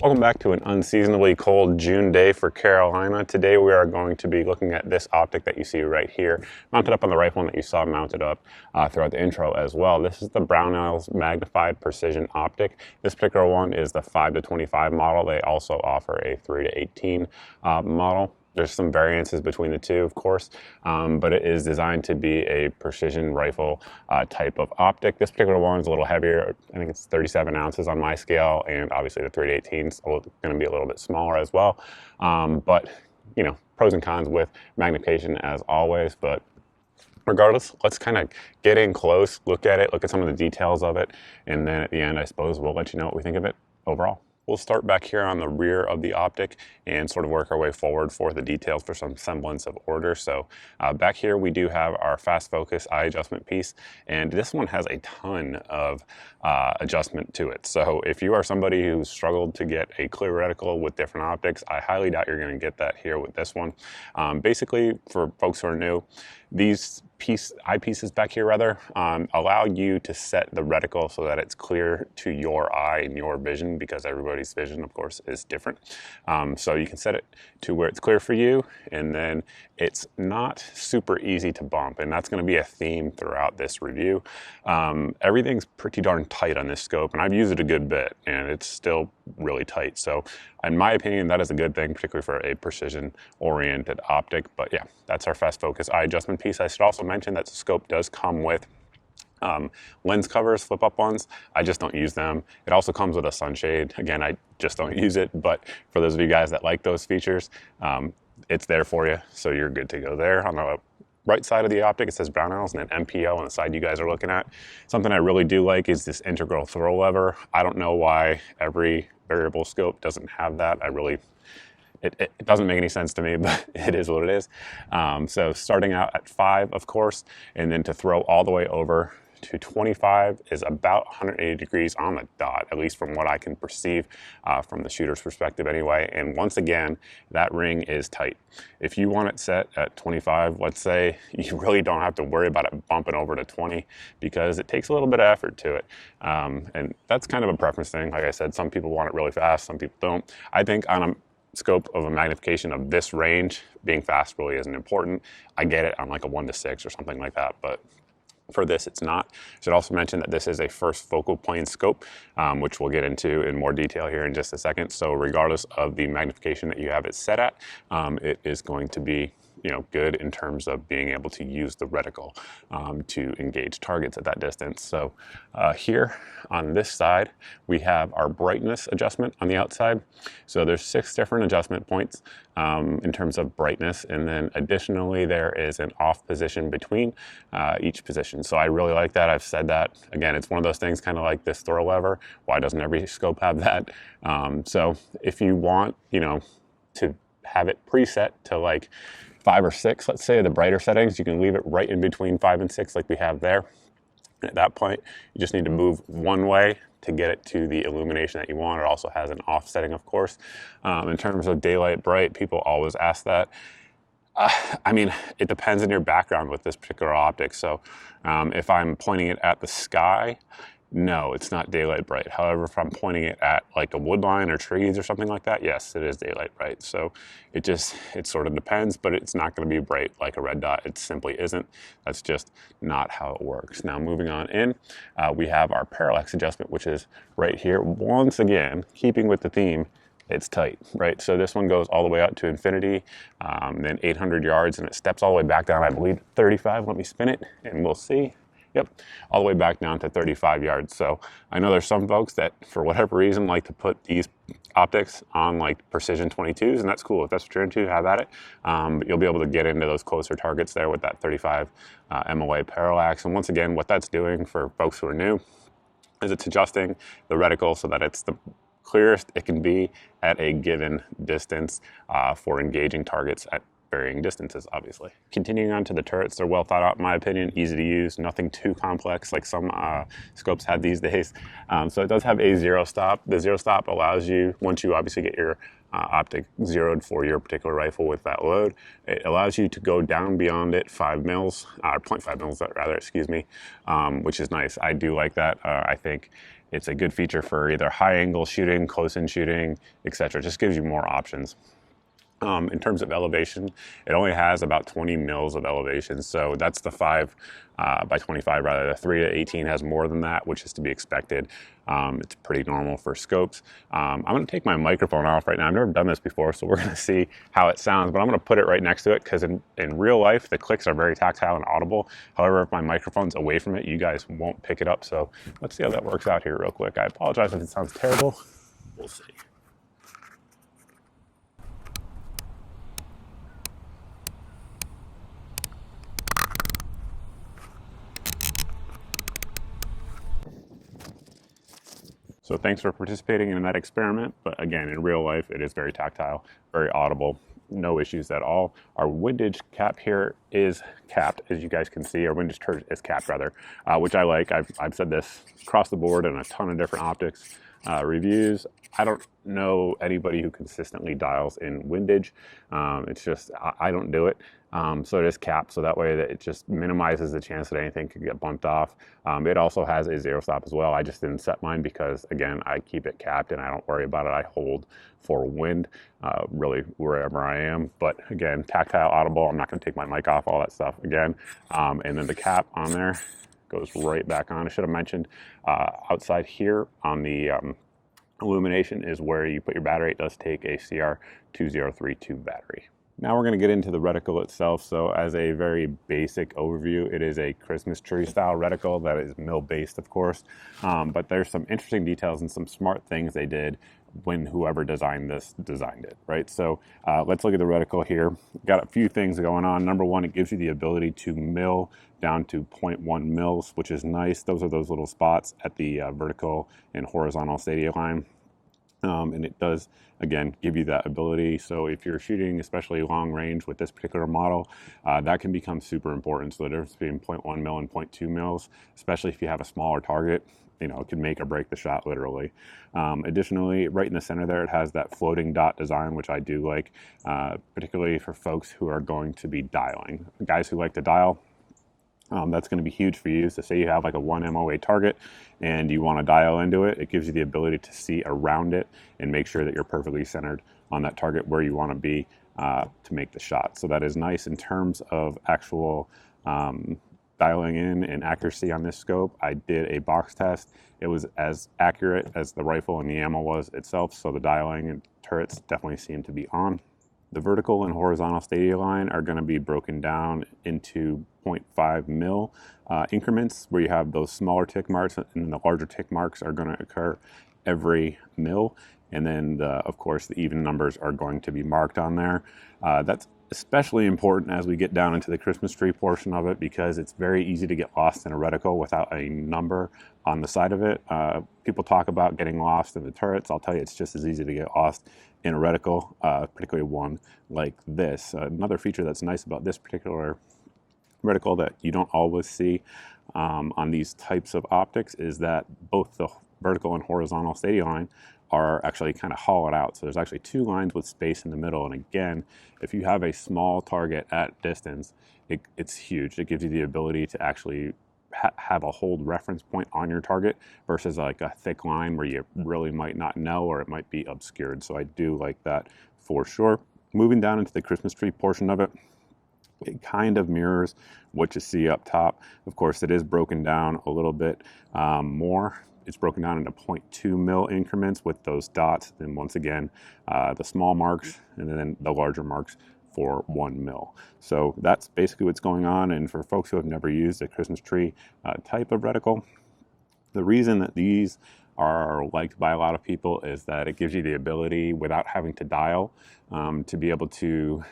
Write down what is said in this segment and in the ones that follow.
Welcome back to an unseasonably cold June day for Carolina. Today we are going to be looking at this optic that you see right here, mounted up on the rifle that you saw mounted up throughout the intro as well. This is the Brownells Magnified Precision Optic. This particular one is the 5 to 25 model. They also offer a 3 to 18 model. There's some variances between the two, of course, but it is designed to be a precision rifle type of optic. This particular one is a little heavier. I think it's 37 ounces on my scale, and obviously the 3 to 18 is going to be a little bit smaller as well. But, you know, pros and cons with magnification as always. But regardless, let's kind of get in close, look at it, look at some of the details of it, and then at the end, I suppose, we'll let you know what we think of it overall. We'll start back here on the rear of the optic and sort of work our way forward for the details for some semblance of order. So back here we do have our fast focus eye adjustment piece, and this one has a ton of adjustment to it. So if you are somebody who's struggled to get a clear reticle with different optics, I highly doubt you're going to get that here with this one. Basically, for folks who are new, these eyepieces back here allow you to set the reticle so that it's clear to your eye and your vision, because everybody's vision, of course, is different. So you can set it to where it's clear for you, and then it's not super easy to bump, and that's going to be a theme throughout this review. Everything's pretty darn tight on this scope, and I've used it a good bit, and it's still really tight. So in my opinion, that is a good thing, particularly for a precision-oriented optic. But yeah, that's our fast focus eye adjustment piece. I should also mention that the scope does come with lens covers, flip-up ones. I just don't use them. It also comes with a sunshade. Again, I just don't use it, but for those of you guys that like those features, it's there for you, so you're good to go there. On the right side of the optic, it says Brownells, and then MPO on the side you guys are looking at. Something I really do like is this integral throw lever. I don't know why every variable scope doesn't have that. It doesn't make any sense to me, but it is what it is. So starting out at 5, of course, and then to throw all the way over to 25 is about 180 degrees on the dot, at least from what I can perceive from the shooter's perspective anyway. And once again, that ring is tight. If you want it set at 25, let's say, you really don't have to worry about it bumping over to 20, because it takes a little bit of effort to it. And that's kind of a preference thing. Like I said, some people want it really fast, some people don't. I think on a scope of a magnification of this range, being fast really isn't important. I get it on like a 1 to 6 or something like that, but for this, it's not. I should also mention that this is a first focal plane scope, which we'll get into in more detail here in just a second. So regardless of the magnification that you have it set at, it is going to be, you know, good in terms of being able to use the reticle to engage targets at that distance. So here on this side, we have our brightness adjustment on the outside. So there's 6 different adjustment points in terms of brightness, and then additionally there is an off position between each position. So I really like that. I've said that. Again, it's one of those things kind of like this throw lever. Why doesn't every scope have that? So if you want, you know, to have it preset to like 5 or 6, let's say, the brighter settings, you can leave it right in between 5 and 6 like we have there. At that point, you just need to move one way to get it to the illumination that you want. It also has an off setting, of course. In terms of daylight bright, people always ask that. I mean, it depends on your background with this particular optic. So if I'm pointing it at the sky, no, it's not daylight bright. However, if I'm pointing it at like a wood line or trees or something like that, yes, it is daylight bright. So it sort of depends, but it's not going to be bright like a red dot. It simply isn't. That's just not how it works. Now, moving on in, we have our parallax adjustment, which is right here. Once again, keeping with the theme, it's tight, right? So this one goes all the way out to infinity, then 800 yards, and it steps all the way back down, I believe, 35. Let me spin it, and we'll see. Yep, all the way back down to 35 yards. So I know there's some folks that, for whatever reason, like to put these optics on like precision 22s, and that's cool. If that's what you're into, have at it. But you'll be able to get into those closer targets there with that 35 MOA parallax. And once again, what that's doing for folks who are new is it's adjusting the reticle so that it's the clearest it can be at a given distance for engaging targets at varying distances, obviously. Continuing on to the turrets, they're well thought out in my opinion, easy to use, nothing too complex like some scopes have these days. So it does have a zero stop. The zero stop allows you, once you obviously get your optic zeroed for your particular rifle with that load. It allows you to go down beyond it 5 mils, or 0.5 mils rather, excuse me, which is nice. I do like that. I think it's a good feature for either high angle shooting, close in shooting, etc. It just gives you more options. In terms of elevation, it only has about 20 mils of elevation. So that's the 5 by 25 rather. The 3 to 18 has more than that, which is to be expected. It's pretty normal for scopes. I'm going to take my microphone off right now. I've never done this before, so we're going to see how it sounds, but I'm going to put it right next to it because in real life, the clicks are very tactile and audible. However, if my microphone's away from it, you guys won't pick it up. So let's see how that works out here real quick. I apologize if it sounds terrible. We'll see. So thanks for participating in that experiment. But again, in real life, it is very tactile, very audible, no issues at all. Our windage cap here is capped, as you guys can see. Our windage turret is capped rather, which I like. I've said this across the board in a ton of different optics reviews. I don't know anybody who consistently dials in windage. It's just, I don't do it. So it is capped, so that way that it just minimizes the chance that anything could get bumped off. It also has a zero stop as well. I just didn't set mine because, again, I keep it capped and I don't worry about it. I hold for wind, really wherever I am. But again, tactile, audible. I'm not going to take my mic off, all that stuff again. And then the cap on there goes right back on. I should have mentioned outside here on the illumination is where you put your battery. It does take a CR2032 battery. Now we're going to get into the reticle itself. So as a very basic overview, it is a Christmas tree style reticle that is mill based, of course. But there's some interesting details and some smart things they did when whoever designed this designed it, right? So let's look at the reticle here. Got a few things going on. Number one, it gives you the ability to mill down to 0.1 mils, which is nice. Those are those little spots at the vertical and horizontal stadia line. And it does, again, give you that ability. So if you're shooting especially long range with this particular model, that can become super important. So the difference between 0.1 mil and 0.2 mils, especially if you have a smaller target, you know, it can make or break the shot literally. Additionally, right in the center there, it has that floating dot design, which I do like, particularly for folks who are going to be dialing. Guys who like to dial, that's going to be huge for you. So say you have like a 1 MOA target and you want to dial into it, it gives you the ability to see around it and make sure that you're perfectly centered on that target where you want to be to make the shot. So that is nice in terms of actual dialing in and accuracy on this scope. I did a box test. It was as accurate as the rifle and the ammo was itself. So the dialing and turrets definitely seem to be on. The vertical and horizontal stadia line are going to be broken down into 0.5 mil increments where you have those smaller tick marks, and the larger tick marks are going to occur every mil. And then, of course, the even numbers are going to be marked on there. That's especially important as we get down into the Christmas tree portion of it because it's very easy to get lost in a reticle without a number on the side of it. People talk about getting lost in the turrets. I'll tell you, it's just as easy to get lost in a reticle, particularly one like this. Another feature that's nice about this particular reticle that you don't always see on these types of optics is that both the vertical and horizontal stadia line are actually kind of hollowed out. So there's actually two lines with space in the middle. And again, if you have a small target at distance, it's huge. It gives you the ability to actually have a hold reference point on your target versus like a thick line where you really might not know or it might be obscured. So I do like that for sure. Moving down into the Christmas tree portion of it, it kind of mirrors what you see up top. Of course, it is broken down a little bit more. It's broken down into 0.2 mil increments with those dots. And once again, the small marks and then the larger marks for 1 mil. So that's basically what's going on. And for folks who have never used a Christmas tree type of reticle, the reason that these are liked by a lot of people is that it gives you the ability without having to dial to be able to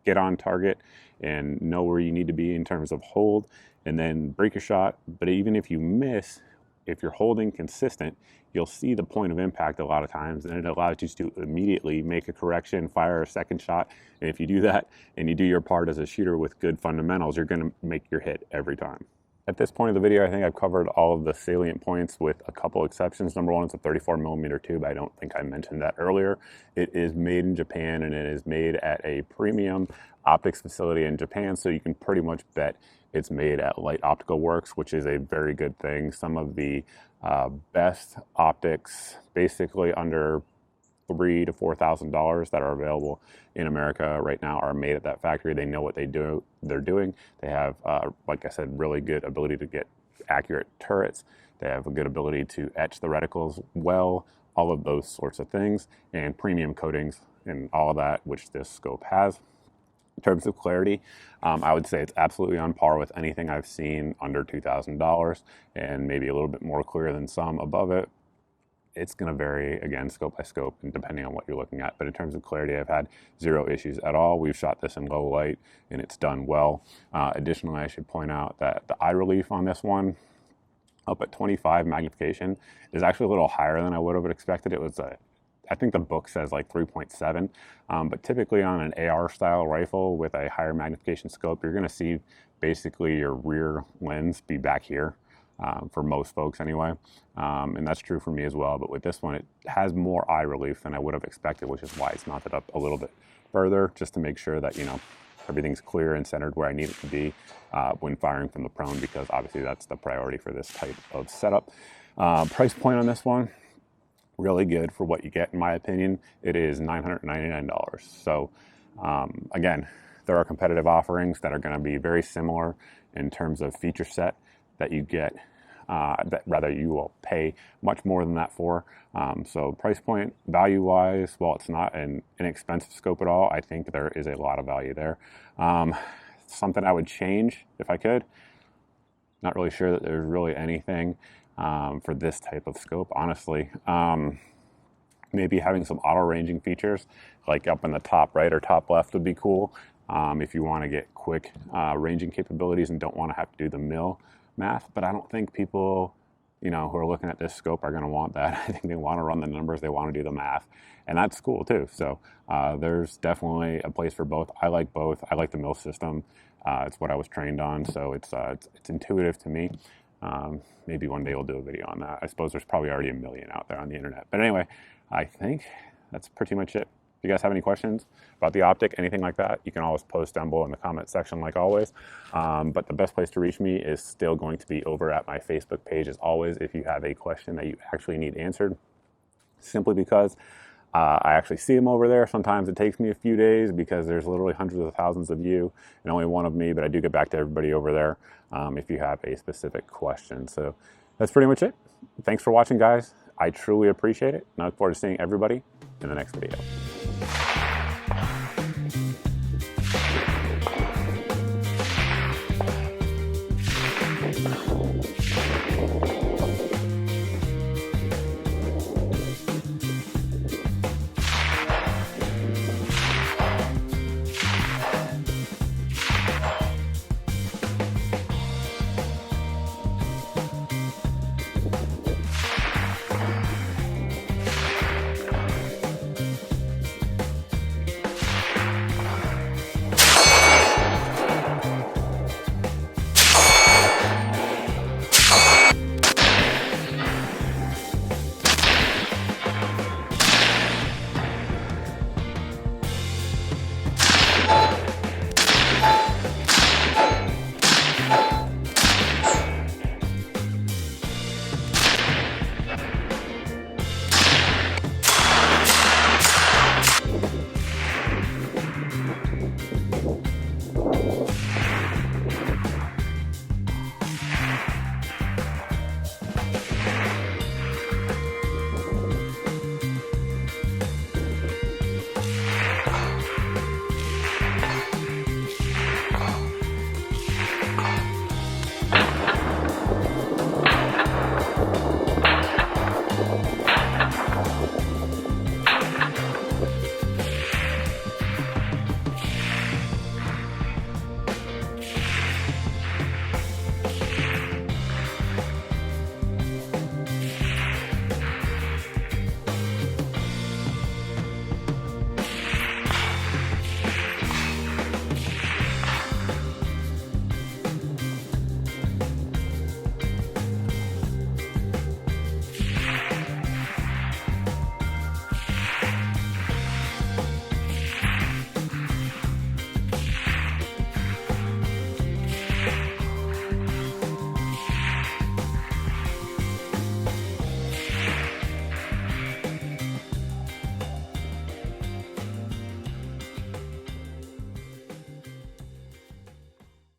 get on target and know where you need to be in terms of hold and then break your shot. But even if you miss, if you're holding consistent, you'll see the point of impact a lot of times, and it allows you to immediately make a correction, fire a second shot. And if you do that and you do your part as a shooter with good fundamentals, you're going to make your hit every time. At this point of the video, I think I've covered all of the salient points with a couple exceptions. Number one, it's a 34mm tube. I don't think I mentioned that earlier. It is made in Japan, and it is made at a premium optics facility in Japan, so you can pretty much bet it's made at Light Optical Works, which is a very good thing. Some of the best optics, basically under $3,000 to $4,000 that are available in America right now, are made at that factory. They know what they're doing. They have, like I said, really good ability to get accurate turrets. They have a good ability to etch the reticles well, all of those sorts of things, and premium coatings and all of that, which this scope has. In terms of clarity, I would say it's absolutely on par with anything I've seen under $2,000, and maybe a little bit more clear than some above it. It's going to vary, again, scope by scope, and depending on what you're looking at. But in terms of clarity, I've had zero issues at all. We've shot this in low light, and it's done well. Additionally, I should point out that the eye relief on this one, up at 25 magnification, is actually a little higher than I would have expected. It was I think the book says like 3.7, but typically on an AR style rifle with a higher magnification scope, you're going to see basically your rear lens be back here. For most folks anyway, and that's true for me as well. But with this one, it has more eye relief than I would have expected, which is why it's mounted up a little bit further, just to make sure that, you know, everything's clear and centered where I need it to be when firing from the prone, because obviously that's the priority for this type of setup. Price point on this one, really good for what you get, in my opinion. It is $999. So again, there are competitive offerings that are going to be very similar in terms of feature set that you get, that rather you will pay much more than that for. So price point, value-wise, while it's not an inexpensive scope at all, I think there is a lot of value there. Something I would change if I could. Not really sure that there's really anything for this type of scope, honestly. Maybe having some auto ranging features, like up in the top right or top left, would be cool. If you want to get quick ranging capabilities and don't want to have to do the mill math. But I don't think people, you know, who are looking at this scope are going to want that. I think they want to run the numbers, they want to do the math, and that's cool too. So there's definitely a place for both. I like both. I like the mill system. It's what I was trained on, so it's intuitive to me. Maybe one day we'll do a video on that. I suppose there's probably already a million out there on the internet. But anyway, I think that's pretty much it. If you guys have any questions about the optic, anything like that, you can always post down below in the comment section like always. But the best place to reach me is still going to be over at my Facebook page as always if you have a question that you actually need answered. Simply because I actually see them over there. Sometimes it takes me a few days because there's literally hundreds of thousands of you and only one of me, but I do get back to everybody over there if you have a specific question. So that's pretty much it. Thanks for watching, guys. I truly appreciate it, and I look forward to seeing everybody in the next video.